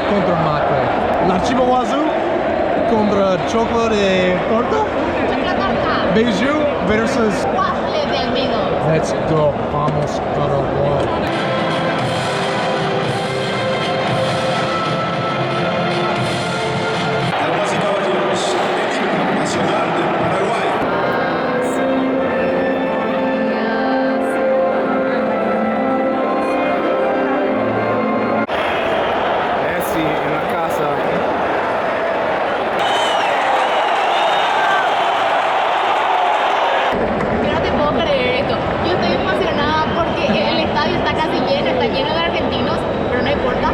contra mate. La Chihuahua contra chocolate de torta. Bijou versus Waffle de almidón. Let's go. Vamos para World. Damas y caballeros, el himno nacional de Paraguay. Messi en la casa. Yo no te puedo creer esto. Yo estoy emocionada porque el estadio está casi lleno, está lleno de argentinos, pero no importa.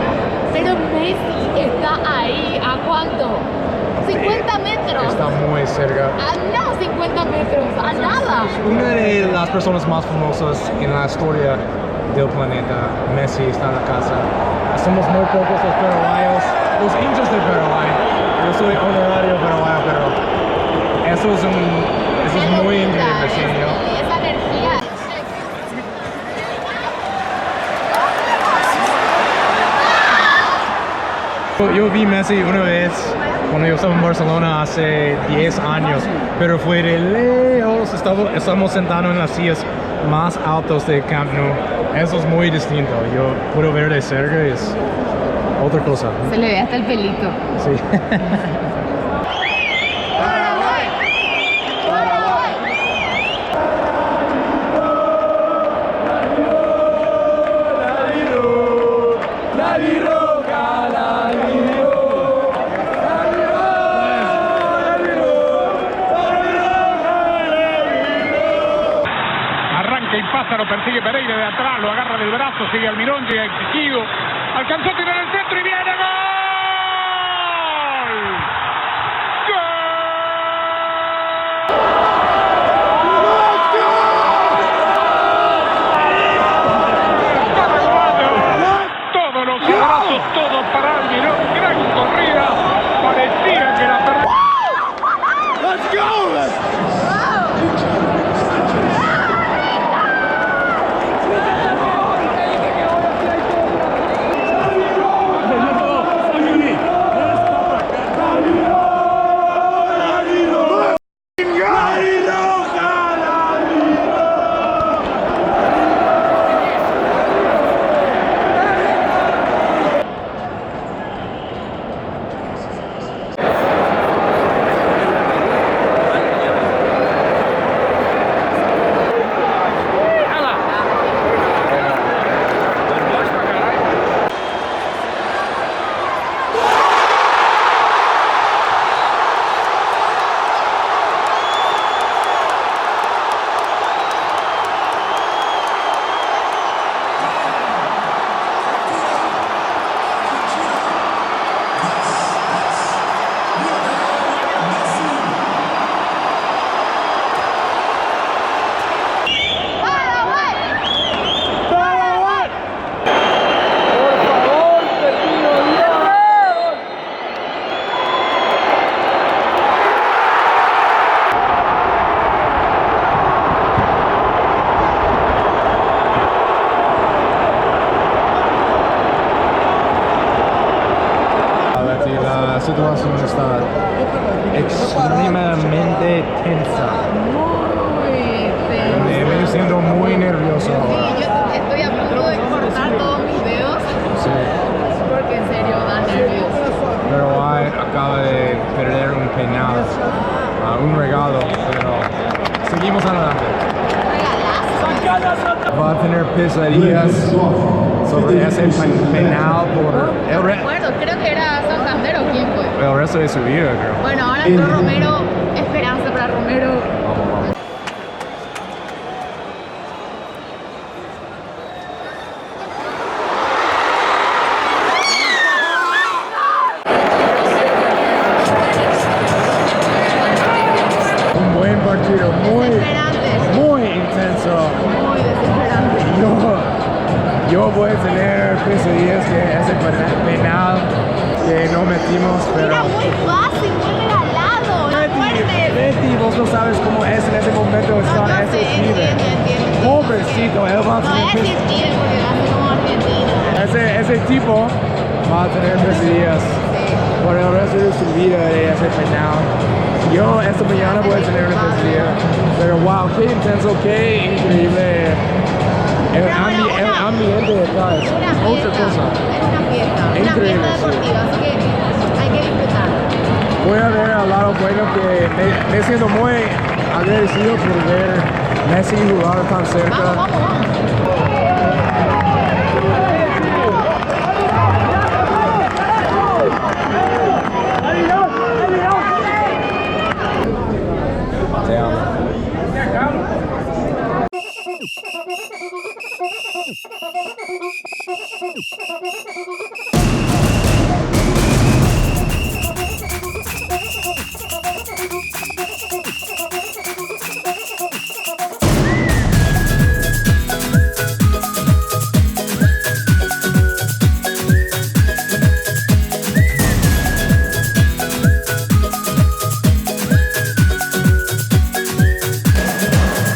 Pero Messi está ahí, ¿a cuánto? 50 metros. Está muy cerca. No, 50 metros, a nada. Una de las personas más famosas en la historia del planeta, Messi, está en la casa. Somos muy pocos los paraguayos, los hinchas de Paraguay. Yo soy honorario paraguayo, pero eso es muy increíble, sí, ¿no? Esa energía. Yo vi Messi una vez cuando yo estaba en Barcelona hace 10 años, pero fue de lejos. Estamos sentados en las sillas más altas del Camp Nou. Eso es muy distinto. Yo puedo ver de cerca y es otra cosa. Se le ve hasta el pelito. Sí. Arranca y pasa, lo persigue Pereira de atrás, lo agarra del brazo, sigue Almirón, llega exigido, alcanzó a tirar el centro y viene gol. Todos los abrazos, todos para Almirón, gran corrida, parecía que la perdió. La situación está extremadamente tensa. Me siento muy nervioso. Sí, yo estoy a punto de cortar todos mis dedos porque en serio da nervios. Paraguay acaba de perder un penal, un regalo, pero seguimos adelante. Regalazo. Va a tener pesadillas sobre ese penal por No recuerdo, creo que era Santander o quién fue. el resto de su vida, creo. Bueno, ahora entró Romero, esperanza para Romero. Vamos, vamos. Un buen partido, Desesperante. muy intenso. Muy desesperante. Yo voy a tener pesadillas de ese penal que no metimos, pero... Era muy fácil, muy regalado. La muerte. Betty, vos no sabes cómo es en ese momento estar No a ese sé, nivel. entiendo. Pobrecito, él va a No voy a tener decir Steven porque hace como Argentina. ese tipo va a tener pesadillas por el resto de su vida de ese final. Yo esta mañana voy a tener una pesadilla, pero wow, qué intenso, qué increíble. El ambiente de acá es otra cosa. Es una fiesta Increíble, deportiva, así que hay que disfrutar. Voy a ver al lado bueno que me siento muy agradecido por ver Messi jugar tan cerca. Vamos, vamos, vamos. Te amo.